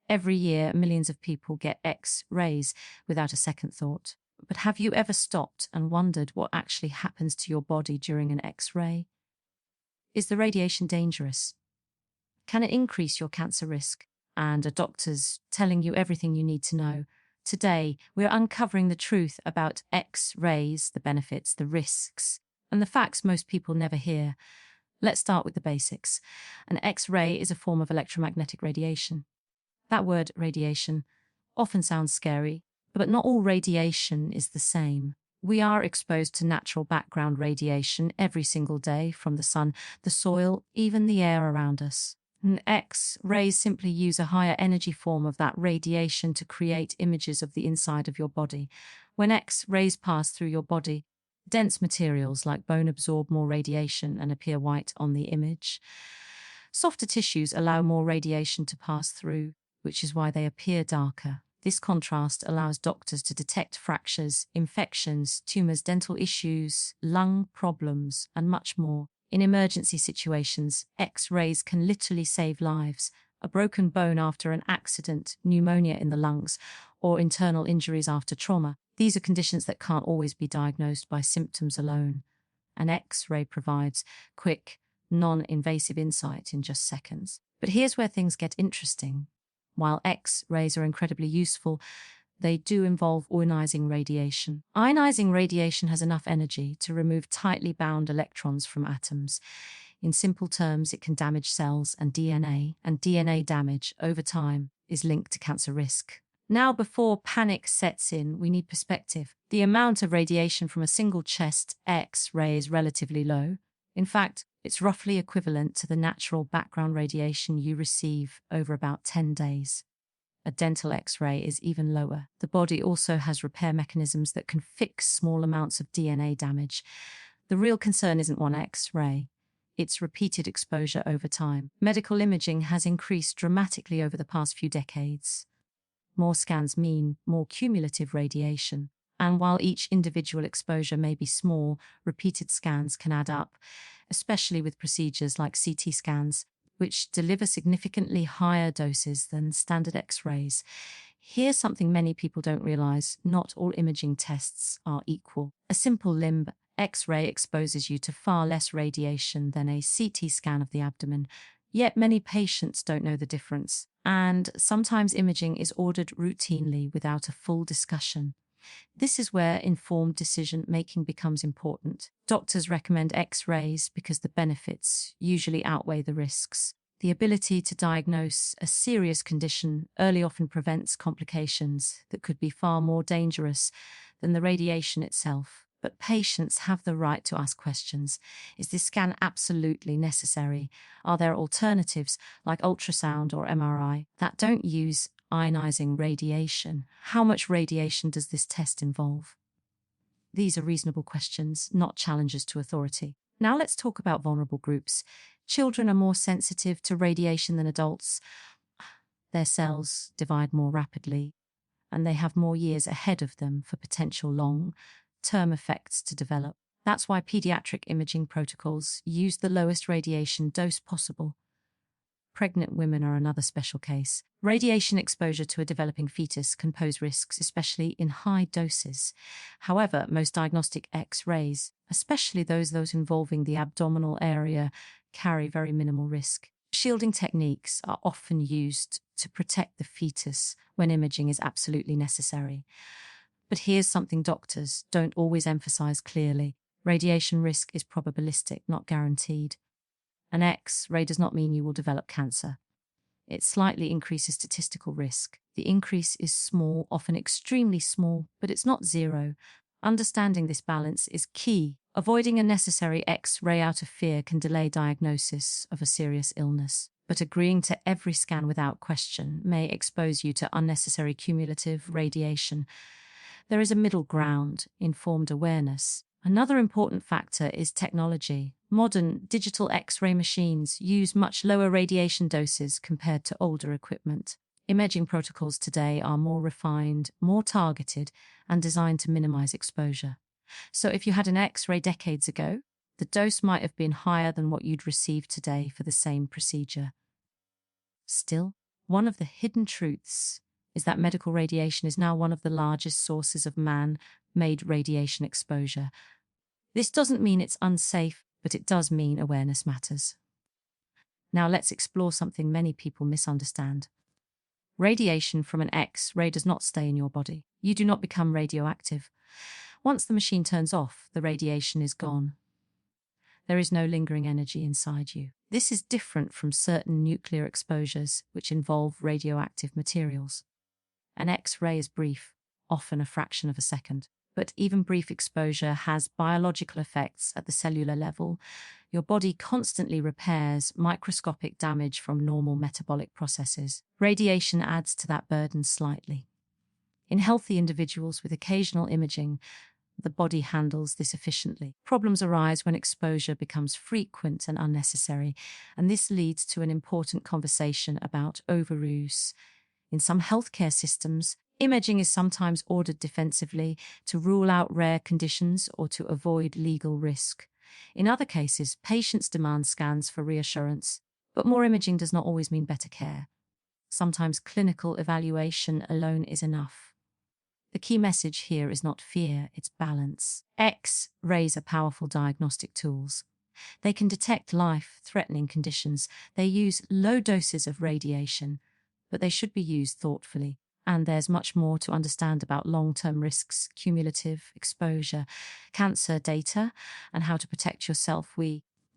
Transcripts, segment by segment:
Every year, millions of people get X-rays without a second thought. But have you ever stopped and wondered what actually happens to your body during an X-ray? Is the radiation dangerous? Can it increase your cancer risk? And are doctors telling you everything you need to know? Today, we're uncovering the truth about X-rays, the benefits, the risks, and the facts most people never hear. Let's start with the basics. An X-ray is a form of electromagnetic radiation. That word, radiation, often sounds scary, but not all radiation is the same. We are exposed to natural background radiation every single day from the sun, the soil, even the air around us. And X-rays simply use a higher energy form of that radiation to create images of the inside of your body. When X-rays pass through your body, dense materials like bone absorb more radiation and appear white on the image. Softer tissues allow more radiation to pass through, which is why they appear darker. This contrast allows doctors to detect fractures, infections, tumors, dental issues, lung problems, and much more. In emergency situations, X-rays can literally save lives. A broken bone after an accident, pneumonia in the lungs, or internal injuries after trauma. These are conditions that can't always be diagnosed by symptoms alone. An X-ray provides quick, non-invasive insight in just seconds. But here's where things get interesting. While X-rays are incredibly useful, they do involve ionizing radiation. Ionizing radiation has enough energy to remove tightly bound electrons from atoms. In simple terms, it can damage cells and DNA damage over time is linked to cancer risk. Now, before panic sets in, we need perspective. The amount of radiation from a single chest X-ray is relatively low. In fact, it's roughly equivalent to the natural background radiation you receive over about 10 days. A dental X-ray is even lower. The body also has repair mechanisms that can fix small amounts of DNA damage. The real concern isn't one X-ray. It's repeated exposure over time. Medical imaging has increased dramatically over the past few decades. More scans mean more cumulative radiation. And while each individual exposure may be small, repeated scans can add up, especially with procedures like CT scans, which deliver significantly higher doses than standard X-rays. Here's something many people don't realize: not all imaging tests are equal. A simple limb X-ray exposes you to far less radiation than a CT scan of the abdomen, yet many patients don't know the difference. And sometimes imaging is ordered routinely without a full discussion. This is where informed decision-making becomes important. Doctors recommend X-rays because the benefits usually outweigh the risks. The ability to diagnose a serious condition early often prevents complications that could be far more dangerous than the radiation itself. But patients have the right to ask questions. Is this scan absolutely necessary? Are there alternatives like ultrasound or MRI that don't use ionizing radiation? How much radiation does this test involve? These are reasonable questions, not challenges to authority. Now let's talk about vulnerable groups. Children are more sensitive to radiation than adults. Their cells divide more rapidly, and they have more years ahead of them for potential long-term effects to develop. That's why pediatric imaging protocols use the lowest radiation dose possible. Pregnant women are another special case. Radiation exposure to a developing fetus can pose risks, especially in high doses. However, most diagnostic X-rays, especially those involving the abdominal area, carry very minimal risk. Shielding techniques are often used to protect the fetus when imaging is absolutely necessary. But here's something doctors don't always emphasize clearly. Radiation risk is probabilistic, not guaranteed. An X-ray does not mean you will develop cancer. It slightly increases statistical risk. The increase is small, often extremely small, but it's not zero. Understanding this balance is key. Avoiding unnecessary X-ray out of fear can delay diagnosis of a serious illness. But agreeing to every scan without question may expose you to unnecessary cumulative radiation. There is a middle ground: informed awareness. Another important factor is technology. Modern digital X-ray machines use much lower radiation doses compared to older equipment. Imaging protocols today are more refined, more targeted, and designed to minimize exposure. So if you had an X-ray decades ago, the dose might have been higher than what you'd receive today for the same procedure. Still, One of the hidden truths is that medical radiation is now one of the largest sources of man-made radiation exposure. This doesn't mean it's unsafe, but it does mean awareness matters. Now let's explore something many people misunderstand. Radiation from an X-ray does not stay in your body. You do not become radioactive. Once the machine turns off, the radiation is gone. There is no lingering energy inside you. This is different from certain nuclear exposures, which involve radioactive materials. An X-ray is brief, often a fraction of a second. But even brief exposure has biological effects at the cellular level. Your body constantly repairs microscopic damage from normal metabolic processes. Radiation adds to that burden slightly. In healthy individuals with occasional imaging, the body handles this efficiently. Problems arise when exposure becomes frequent and unnecessary, and this leads to an important conversation about overuse. In some healthcare systems, imaging is sometimes ordered defensively to rule out rare conditions or to avoid legal risk. In other cases, patients demand scans for reassurance, but more imaging does not always mean better care. Sometimes clinical evaluation alone is enough. The key message here is not fear, it's balance. X-rays are powerful diagnostic tools. They can detect life-threatening conditions. They use low doses of radiation, but they should be used thoughtfully. And there's much more to understand about long-term risks, cumulative exposure, cancer data, and how to protect yourself.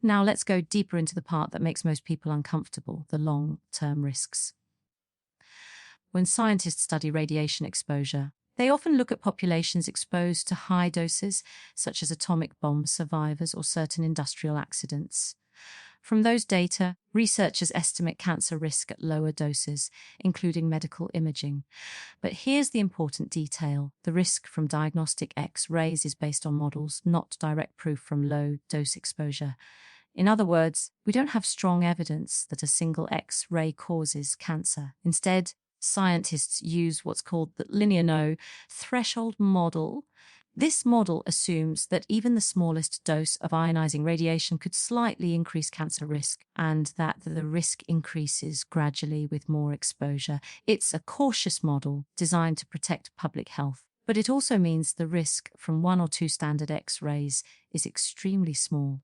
Now let's go deeper into the part that makes most people uncomfortable, the long-term risks. When scientists study radiation exposure, they often look at populations exposed to high doses, such as atomic bomb survivors or certain industrial accidents. From those data, researchers estimate cancer risk at lower doses, including medical imaging. But here's the important detail. The risk from diagnostic X-rays is based on models, not direct proof from low-dose exposure. In other words, we don't have strong evidence that a single X-ray causes cancer. Instead, scientists use what's called the linear no threshold model. This model assumes that even the smallest dose of ionizing radiation could slightly increase cancer risk, and that the risk increases gradually with more exposure. It's a cautious model designed to protect public health, but it also means the risk from 1 or 2 standard X-rays is extremely small.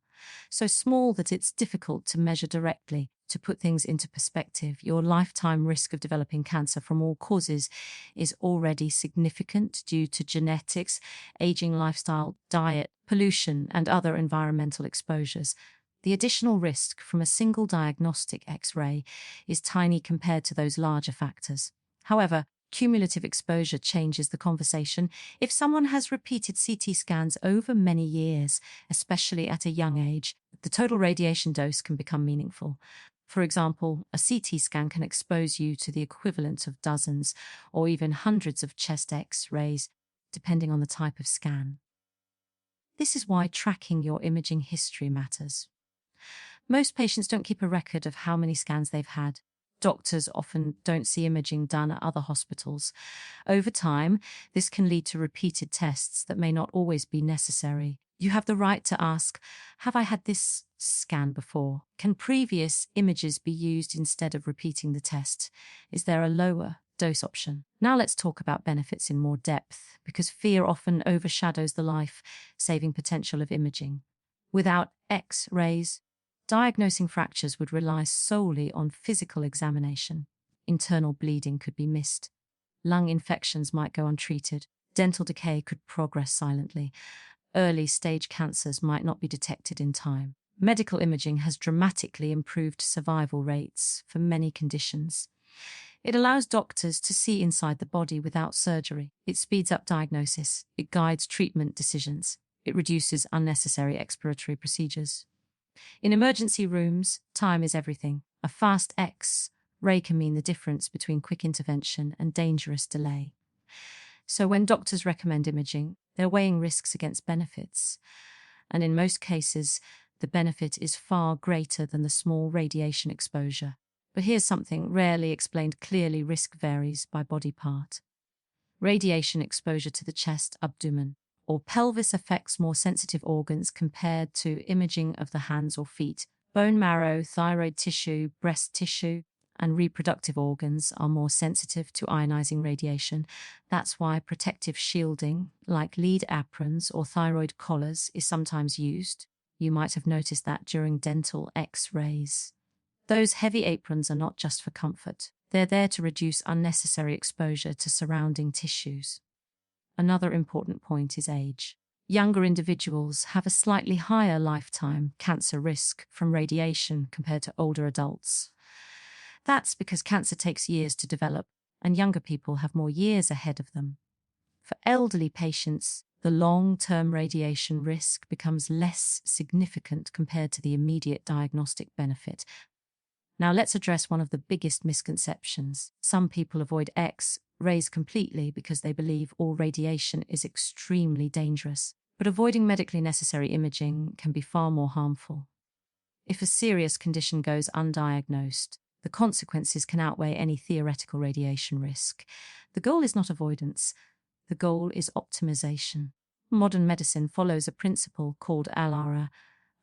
So small that it's difficult to measure directly. To put things into perspective, your lifetime risk of developing cancer from all causes is already significant due to genetics, aging lifestyle, diet, pollution, and other environmental exposures. The additional risk from a single diagnostic X-ray is tiny compared to those larger factors. However, cumulative exposure changes the conversation. If someone has repeated CT scans over many years, especially at a young age, the total radiation dose can become meaningful. For example, a CT scan can expose you to the equivalent of dozens or even hundreds of chest X-rays, depending on the type of scan. This is why tracking your imaging history matters. Most patients don't keep a record of how many scans they've had. Doctors often don't see imaging done at other hospitals. Over time, this can lead to repeated tests that may not always be necessary. You have the right to ask, have I had this scan before? Can previous images be used instead of repeating the test? Is there a lower dose option? Now let's talk about benefits in more depth, because fear often overshadows the life-saving potential of imaging. Without X-rays, diagnosing fractures would rely solely on physical examination. Internal bleeding could be missed. Lung infections might go untreated. Dental decay could progress silently. Early-stage cancers might not be detected in time. Medical imaging has dramatically improved survival rates for many conditions. It allows doctors to see inside the body without surgery. It speeds up diagnosis. It guides treatment decisions. It reduces unnecessary exploratory procedures. In emergency rooms, time is everything. A fast X-ray can mean the difference between quick intervention and dangerous delay. So when doctors recommend imaging, they're weighing risks against benefits. And in most cases, the benefit is far greater than the small radiation exposure. But here's something rarely explained clearly: risk varies by body part. Radiation exposure to the chest, abdomen, or pelvis affects more sensitive organs compared to imaging of the hands or feet. Bone marrow, thyroid tissue, breast tissue, and reproductive organs are more sensitive to ionizing radiation. That's why protective shielding, like lead aprons or thyroid collars, is sometimes used. You might have noticed that during dental X-rays. Those heavy aprons are not just for comfort. They're there to reduce unnecessary exposure to surrounding tissues. Another important point is age. Younger individuals have a slightly higher lifetime cancer risk from radiation compared to older adults. That's because cancer takes years to develop, and younger people have more years ahead of them. For elderly patients, the long-term radiation risk becomes less significant compared to the immediate diagnostic benefit. Now let's address one of the biggest misconceptions. Some people avoid X-rays completely because they believe all radiation is extremely dangerous. But avoiding medically necessary imaging can be far more harmful. If a serious condition goes undiagnosed, the consequences can outweigh any theoretical radiation risk. The goal is not avoidance. The goal is optimization. Modern medicine follows a principle called ALARA,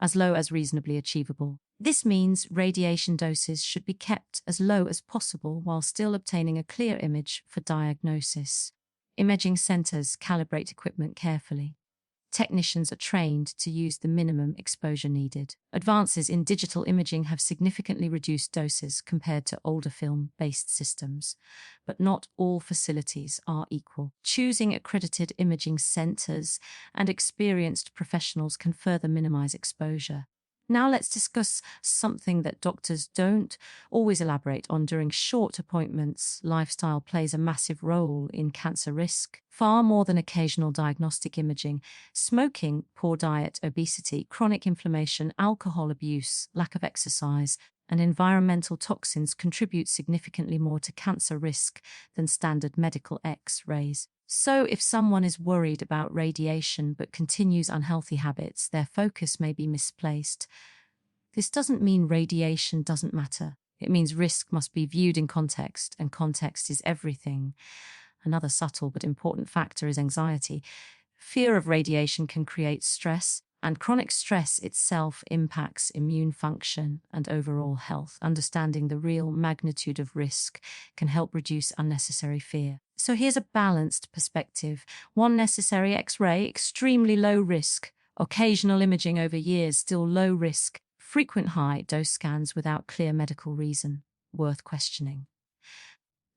as low as reasonably achievable. This means radiation doses should be kept as low as possible while still obtaining a clear image for diagnosis. Imaging centers calibrate equipment carefully. Technicians are trained to use the minimum exposure needed. Advances in digital imaging have significantly reduced doses compared to older film-based systems, but not all facilities are equal. Choosing accredited imaging centers and experienced professionals can further minimize exposure. Now let's discuss something that doctors don't always elaborate on during short appointments. Lifestyle plays a massive role in cancer risk. Far more than occasional diagnostic imaging, smoking, poor diet, obesity, chronic inflammation, alcohol abuse, lack of exercise, and environmental toxins contribute significantly more to cancer risk than standard medical X-rays. So if someone is worried about radiation but continues unhealthy habits, their focus may be misplaced. This doesn't mean radiation doesn't matter. It means risk must be viewed in context, and context is everything. Another subtle but important factor is anxiety. Fear of radiation can create stress, and chronic stress itself impacts immune function and overall health. Understanding the real magnitude of risk can help reduce unnecessary fear. So here's a balanced perspective. One necessary X-ray, extremely low risk. Occasional imaging over years, still low risk. Frequent high-dose scans without clear medical reason, worth questioning.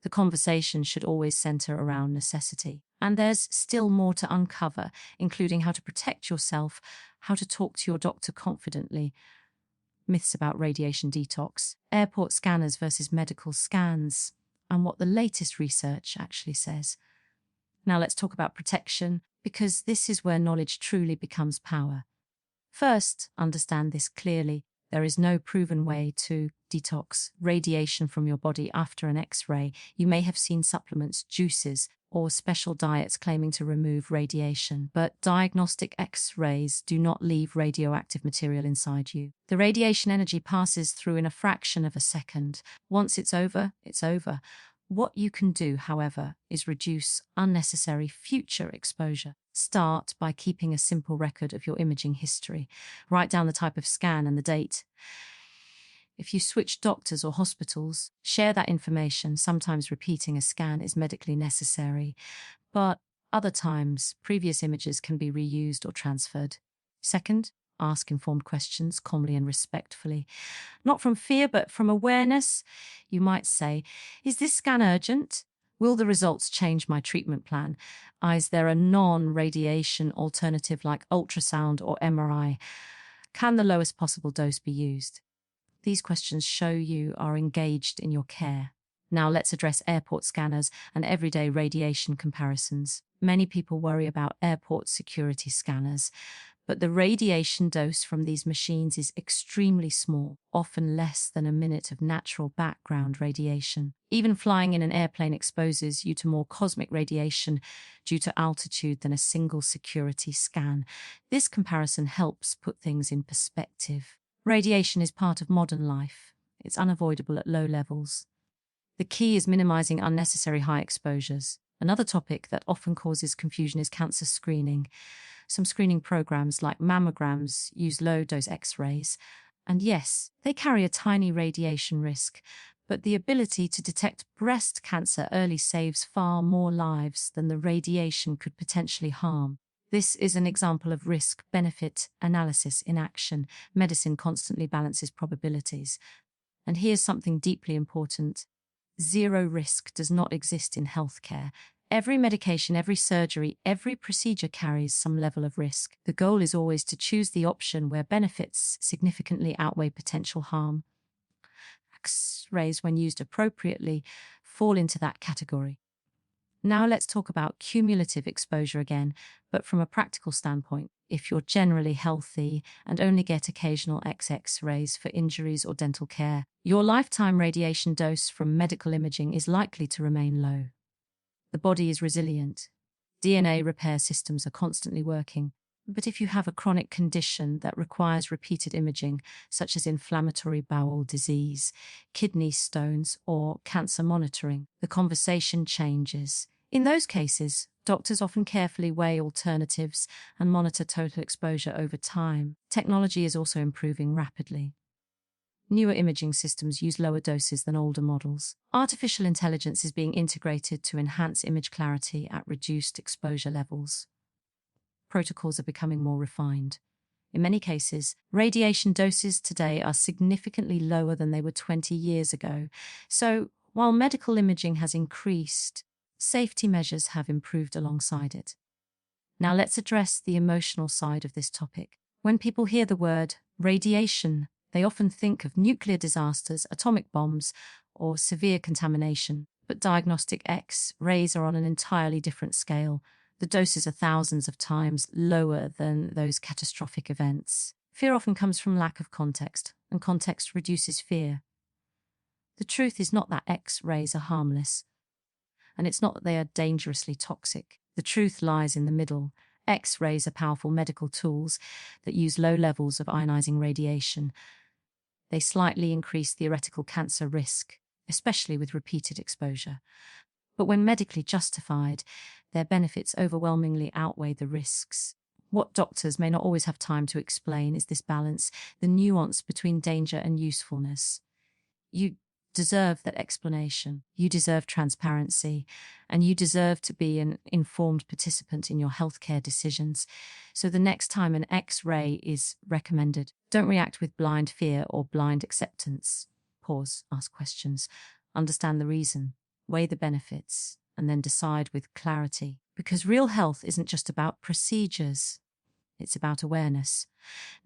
The conversation should always center around necessity. And there's still more to uncover, including how to protect yourself, how to talk to your doctor confidently, myths about radiation detox, airport scanners versus medical scans, and what the latest research actually says. Now let's talk about protection, because this is where knowledge truly becomes power. First, understand this clearly. There is no proven way to detox radiation from your body after an X-ray. You may have seen supplements, juices, or special diets claiming to remove radiation, but diagnostic X-rays do not leave radioactive material inside you. The radiation energy passes through in a fraction of a second. Once it's over, it's over. What you can do, however, is reduce unnecessary future exposure. Start by keeping a simple record of your imaging history. Write down the type of scan and the date. If you switch doctors or hospitals, share that information. Sometimes repeating a scan is medically necessary, but other times, previous images can be reused or transferred. Second, ask informed questions calmly and respectfully. Not from fear, but from awareness. You might say, is this scan urgent? Will the results change my treatment plan? Is there a non-radiation alternative like ultrasound or MRI? Can the lowest possible dose be used? These questions show you are engaged in your care. Now let's address airport scanners and everyday radiation comparisons. Many people worry about airport security scanners, but the radiation dose from these machines is extremely small, often less than a minute of natural background radiation. Even flying in an airplane exposes you to more cosmic radiation due to altitude than a single security scan. This comparison helps put things in perspective. Radiation is part of modern life. It's unavoidable at low levels. The key is minimizing unnecessary high exposures. Another topic that often causes confusion is cancer screening. Some screening programs like mammograms use low-dose X-rays. And yes, they carry a tiny radiation risk, But the ability to detect breast cancer early saves far more lives than the radiation could potentially harm. This is an example of risk-benefit analysis in action. Medicine constantly balances probabilities. And here's something deeply important. Zero risk does not exist in healthcare. Every medication, every surgery, every procedure carries some level of risk. The goal is always to choose the option where benefits significantly outweigh potential harm. X-rays, when used appropriately, fall into that category. Now let's talk about cumulative exposure again, but from a practical standpoint. If you're generally healthy and only get occasional X-rays for injuries or dental care, your lifetime radiation dose from medical imaging is likely to remain low. The body is resilient. DNA repair systems are constantly working. But if you have a chronic condition that requires repeated imaging, such as inflammatory bowel disease, kidney stones, or cancer monitoring, the conversation changes. In those cases, doctors often carefully weigh alternatives and monitor total exposure over time. Technology is also improving rapidly. Newer imaging systems use lower doses than older models. Artificial intelligence is being integrated to enhance image clarity at reduced exposure levels. Protocols are becoming more refined. In many cases, radiation doses today are significantly lower than they were 20 years ago. So, while medical imaging has increased, safety measures have improved alongside it. Now let's address the emotional side of this topic. When people hear the word radiation, they often think of nuclear disasters, atomic bombs, or severe contamination. But diagnostic X-rays are on an entirely different scale. The doses are thousands of times lower than those catastrophic events. Fear often comes from lack of context, and context reduces fear. The truth is not that X-rays are harmless, and it's not that they are dangerously toxic. The truth lies in the middle. X-rays are powerful medical tools that use low levels of ionizing radiation. They slightly increase theoretical cancer risk, especially with repeated exposure. But when medically justified, their benefits overwhelmingly outweigh the risks. What doctors may not always have time to explain is this balance, the nuance between danger and usefulness. You deserve that explanation. You deserve transparency, and you deserve to be an informed participant in your healthcare decisions. So the next time an X-ray is recommended, don't react with blind fear or blind acceptance. Pause, ask questions, understand the reason, weigh the benefits, and then decide with clarity. Because real health isn't just about procedures, it's about awareness.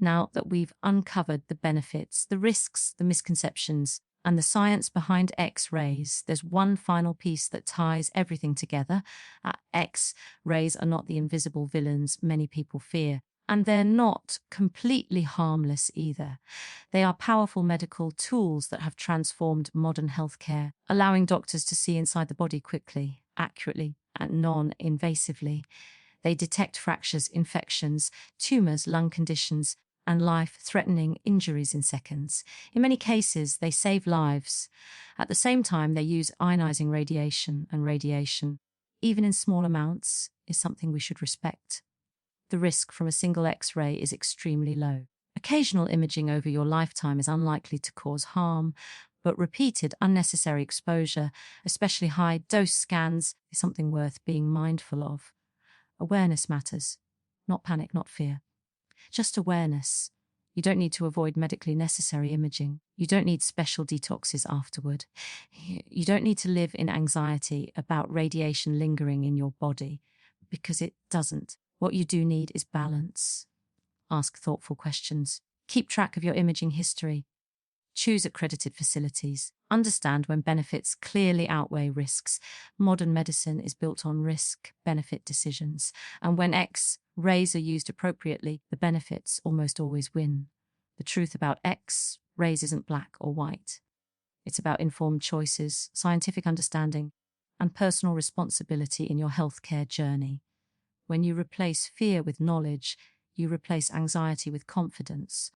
Now that we've uncovered the benefits, the risks, the misconceptions, and the science behind X-rays, there's one final piece that ties everything together. X-rays are not the invisible villains many people fear, and they're not completely harmless either. They are powerful medical tools that have transformed modern healthcare, allowing doctors to see inside the body quickly, accurately, and non-invasively. They detect fractures, infections, tumors, lung conditions, and life-threatening injuries in seconds. In many cases, they save lives. At the same time, they use ionizing radiation, and radiation, even in small amounts, is something we should respect. The risk from a single X-ray is extremely low. Occasional imaging over your lifetime is unlikely to cause harm, but repeated unnecessary exposure, especially high-dose scans, is something worth being mindful of. Awareness matters. Not panic, not fear. Just awareness. You don't need to avoid medically necessary imaging. You don't need special detoxes afterward. You don't need to live in anxiety about radiation lingering in your body, because it doesn't. What you do need is balance. Ask thoughtful questions. Keep track of your imaging history. Choose accredited facilities. Understand when benefits clearly outweigh risks. Modern medicine is built on risk-benefit decisions, and when X-rays are used appropriately, the benefits almost always win. The truth about X-rays isn't black or white. It's about informed choices, scientific understanding, and personal responsibility in your healthcare journey. When you replace fear with knowledge, you replace anxiety with confidence.